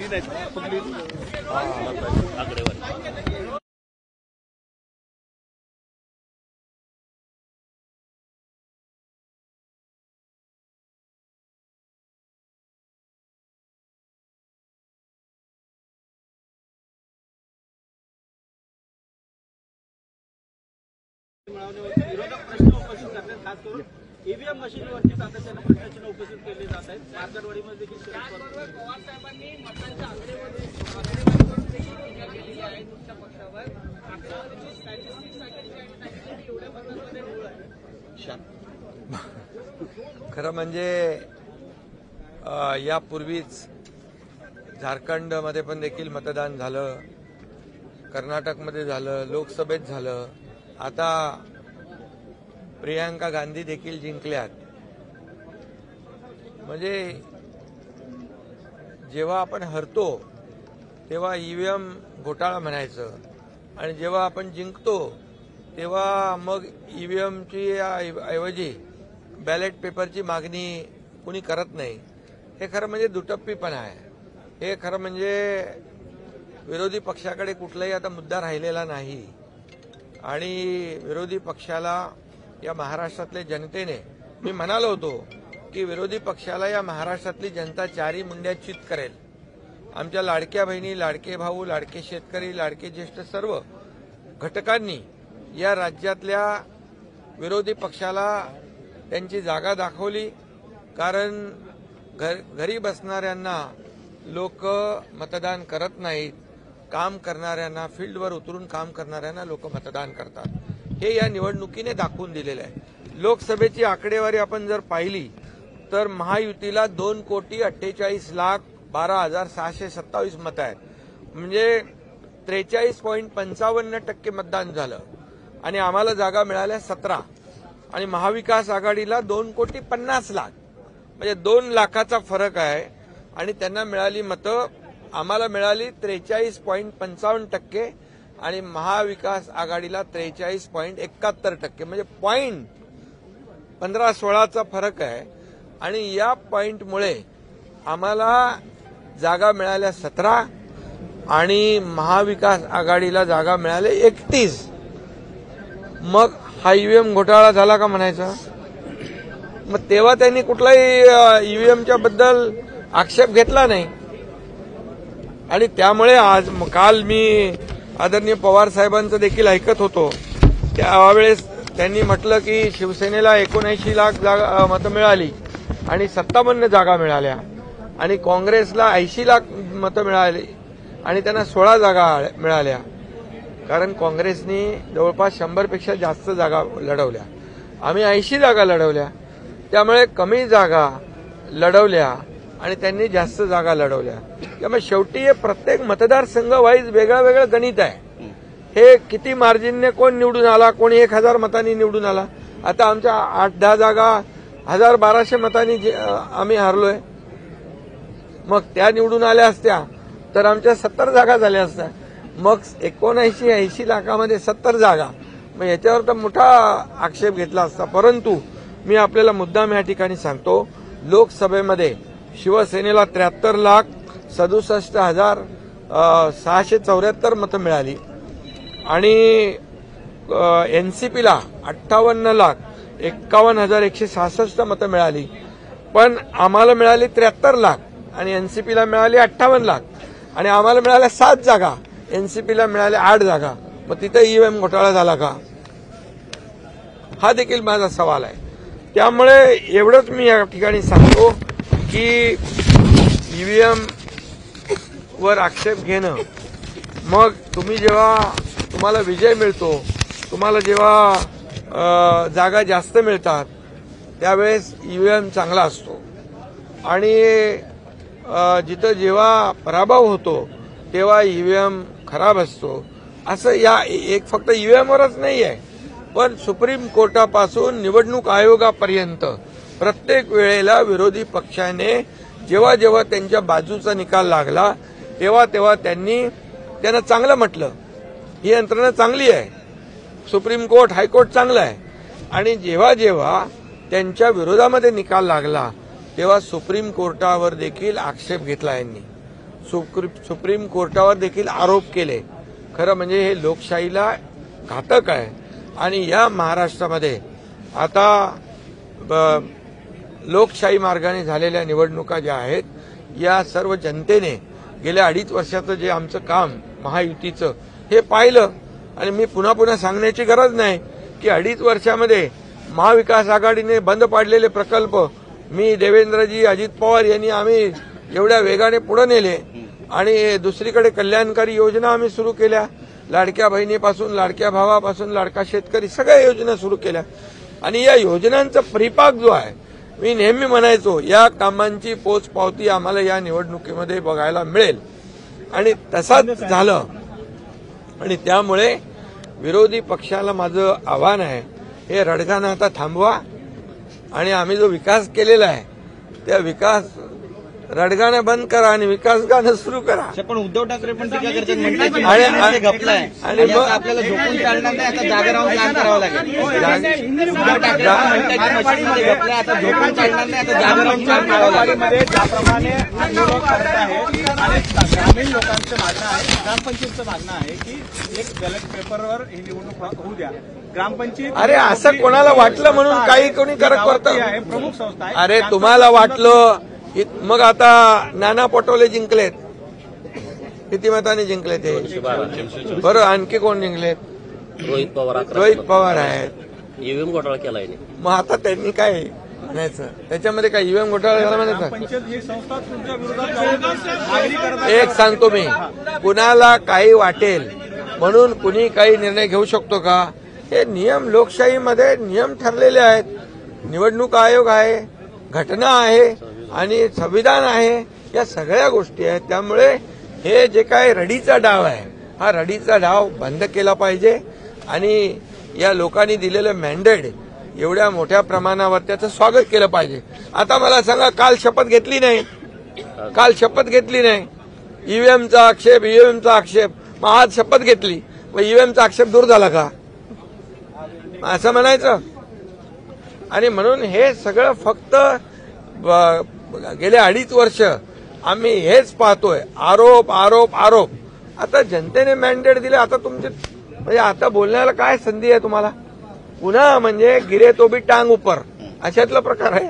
दिली नाही कुठली आकडेवारी. विरोधक प्रश्न उपस्थित करतात, खास करून ईव्हीएम मशीनवरती सातत्याने प्रश्न उपस्थित केले जात आहेत. मार्केटवाडीमध्ये देखील पवार साहेबांनी मतांच्या आकडेवारीवर टीका केलेली आहे. तुमच्या पक्षावर आकडेवारीची स्टॅटिस्टिक्स सांगितली एवढ्या मतांमध्ये मूळ आहे. खरं म्हणजे यापूर्वीच झारखंडमध्ये पण देखील मतदान झालं, कर्नाटकमध्ये झालं, लोकसभेत झालं, आता प्रियांका गांधी देखील जिंकल्यात. म्हणजे जेव्हा आपण हरतो तेव्हा ईव्हीएम घोटाळा म्हणायचं आणि जेव्हा आपण जिंकतो तेव्हा मग ईव्हीएमची ऐवजी बॅलेट पेपरची मागणी कुणी करत नाही. हे खरं म्हणजे दुटप्पीपणा आहे. हे खरं म्हणजे विरोधी पक्षाकडे कुठलाही आता मुद्दा राहिलेला नाही आणि विरोधी पक्षाला या महाराष्ट्रातल्या जनतेने, मी म्हणालो होतो की विरोधी पक्षाला या महाराष्ट्रातली जनता चारी मुंड्या चित करेल. आमच्या लाडक्या बहिणी, लाडके भाऊ, लाडके शेतकरी, लाडके ज्येष्ठ सर्व घटकांनी या राज्यातल्या विरोधी पक्षाला त्यांची जागा दाखवली. कारण घरी बसणाऱ्यांना लोक मतदान करत नाहीत, काम करणाऱ्यांना, फील्डवर उतरून काम करणाऱ्यांना लोक मतदान करतात. हे या निवडणुकीने दाखवून दिलेलं आहे. लोकसभेची आकडेवारी आपण जर पाहिली तर महायुतीला 2,48,12,627 मतं आहेत. म्हणजे 43.55% मतदान झालं आणि आम्हाला जागा मिळाल्या 17 आणि महाविकास आघाडीला 2,50,00,000 म्हणजे 2 लाखाचा फरक आहे आणि त्यांना मिळाली मतं, आम्हाला मिळाली 43.55% आणि महाविकास आघाडीला 43.71%. म्हणजे पॉईंट 15-16चा फरक आहे आणि या पॉईंटमुळे आम्हाला जागा मिळाल्या 17 आणि महाविकास आघाडीला जागा मिळाल्या 31. मग हा ईव्हीएम घोटाळा झाला का म्हणायचा? मग तेव्हा त्यांनी कुठलाही ईव्हीएमच्या बद्दल आक्षेप घेतला नाही आणि त्यामुळे आज काल मी आदरणीय पवार साहेबांचं देखील ऐकत होतो. त्यावेळेस त्यांनी म्हटलं की शिवसेनेला 79 लाख मतं मिळाली आणि 57 जागा मिळाल्या आणि काँग्रेसला 80 लाख मतं मिळाली आणि त्यांना 16 जागा मिळाल्या. कारण काँग्रेसनी जवळपास 100पेक्षा जास्त जागा लढवल्या, आम्ही 80 जागा लढवल्या. त्यामुळे कमी जागा लढवल्या आणि त्यांनी जास्त जागा लढवल्या. त्यामुळे शेवटी हे प्रत्येक मतदारसंघ वाईज वेगळं वेगळं गणित आहे. हे किती मार्जिनने कोण निवडून आला, कोणी 1000 मतांनी निवडून आला. आता आमच्या 8-10 जागा 1200 मतांनी आम्ही हारलोय. मग त्या निवडून आल्या असत्या तर आमच्या 70 जागा झाल्या असत्या. मग 79-80 लाखामध्ये 70 जागा, मग याच्यावर तर मोठा आक्षेप घेतला असता. परंतु मी आपल्याला मुद्दाम या ठिकाणी सांगतो, लोकसभेमध्ये शिवसेनेला 73,67,674 मतं मिळाली आणि एनसीपीला 58,51,166 मतं मिळाली. पण आम्हाला मिळाली 73 लाख आणि एनसीपीला मिळाली 58 लाख आणि आम्हाला मिळाल्या 7 जागा, एनसीपीला मिळाल्या 8 जागा. मग तिथे ईव्हीएम घोटाळा झाला का? हा देखील माझा सवाल आहे. त्यामुळे एवढंच मी या ठिकाणी सांगतो की ईव्हीएम वर आक्षेप घेणं, मग तुम्हाला विजय मिळतो, तुम्हाला जेव्हा जागा जास्त मिळतात त्यावेळेस ईव्हीएम चांगला असतो आणि जिथं जेव्हा पराभव होतो तेव्हा ईव्हीएम खराब असतो. असं या एक फक्त ईव्हीएमवरच नाही आहे, पण सुप्रीम कोर्टापासून निवडणूक आयोगापर्यंत प्रत्येक वेळेला विरोधी पक्षाने जेव्हा जेव्हा त्यांच्या बाजूचा निकाल लागला तेव्हा तेव्हा त्यांना चांगलं म्हटलं, ही यंत्रणा चांगली आहे, सुप्रीम कोर्ट, हायकोर्ट चांगलं आहे. आणि जेव्हा जेव्हा त्यांच्या विरोधामध्ये निकाल लागला तेव्हा सुप्रीम कोर्टावर देखील आक्षेप घेतला यांनी. सुप्रीम कोर्टावर देखील आरोप केले. खरं म्हणजे हे लोकशाहीला घातक आहे. आणि या महाराष्ट्रामध्ये आता लोकशाही मार्गाने झालेल्या निवडणुका ज्या आहेत, या सर्व जनतेने गेल्या 2.5 वर्षाचं जे आमचं काम महायुतीचं हे पाहिलं. आणि मी पुन्हा पुन्हा सांगण्याची गरज नाही की 2.5 वर्षामध्ये महाविकास आघाडीने बंद पाडलेले प्रकल्प मी, देवेंद्रजी, अजित पवार यांनी आम्ही एवढ्या वेगाने पुढे नेले. आणि दुसरीकडे कल्याणकारी योजना आम्ही सुरू केल्या. लाडक्या बहिणीपासून, लाडक्या भावापासून, लाडका शेतकरी, सगळ्या योजना सुरू केल्या. आणि या योजनांचा परिपाक जो आहे, मी नेहमी म्हणायचो या कामांची पोचपावती आम्हाला या निवडणुकीमध्ये बघायला मिळेल. आणि तसाच झालं. आणि त्यामुळे विरोधी पक्षाला माझं आव्हान आहे, हे रडगाणं आता थांबवा. आणि आम्ही जो विकास केलेला आहे त्या विकास रडगाणं बंद करा आणि विकास गाणं सुरू करा. पण उद्धव ठाकरे पण टीका करतात, म्हणतात घपलाय आणि आपल्याला झोपून चालणार नाही, आता जागा राहून काम करावं लागेल. उद्धव ठाकरे म्हणतात मशीनमध्ये घपलाय, आता झोपून चालणार नाही, आता जागा राहून काम करावं लागेल. ज्याप्रमाणे विरोध करत आहेत आणि ग्रामीण लोकांचं मागणं आहे, ग्रामपंचायतचं मागणं आहे की एक बॅलेट पेपरवर ही निवडणूक होऊ द्या. ग्रामपंचायत अरे असं कोणाला वाटलं म्हणून काही कोणी करत करतं. प्रमुख संस्था आहे. अरे तुम्हाला वाटलं मग आता नाना पटोले जिंकलेत, किती मतांनी जिंकले ते? बरं, आणखी कोण जिंकलेत? रोहित पवार आहेत. ईव्हीएम घोटाळा केलाय. मग आता त्यांनी काय म्हणायचं त्याच्यामध्ये? काय ईव्हीएम घोटाळा झाला म्हणायचं? एक सांगतो मी, कुणाला काही वाटेल म्हणून कुणी काही निर्णय घेऊ शकतो का? हे नियम, लोकशाहीमध्ये नियम ठरलेले आहेत. निवडणूक आयोग आहे, घटना आहे आणि संविधान आहे, या सगळ्या गोष्टी आहेत. त्यामुळे हे जे काय रडीचा डाव आहे, हा रडीचा डाव बंद केला पाहिजे. आणि या लोकांनी दिलेलं मॅन्डेट एवढ्या मोठ्या प्रमाणावर त्याचं स्वागत केलं पाहिजे. आता मला सांगा, काल शपथ घेतली नाही, ईव्हीएमचा आक्षेप, मग आज शपथ घेतली, मग ईव्हीएमचा आक्षेप दूर झाला का असं म्हणायचं? आणि म्हणून हे सगळं फक्त गेले 2.5 वर्ष आम्ही हेच पाहतोय, आरोप आरोप आरोप. आता जनतेने मॅन्डेट दिले, आता तुमचे म्हणजे आता बोलण्याला काय संधी आहे तुम्हाला? पुन्हा म्हणजे गिरे तो भी टांग ऊपर अशातला प्रकार आहे.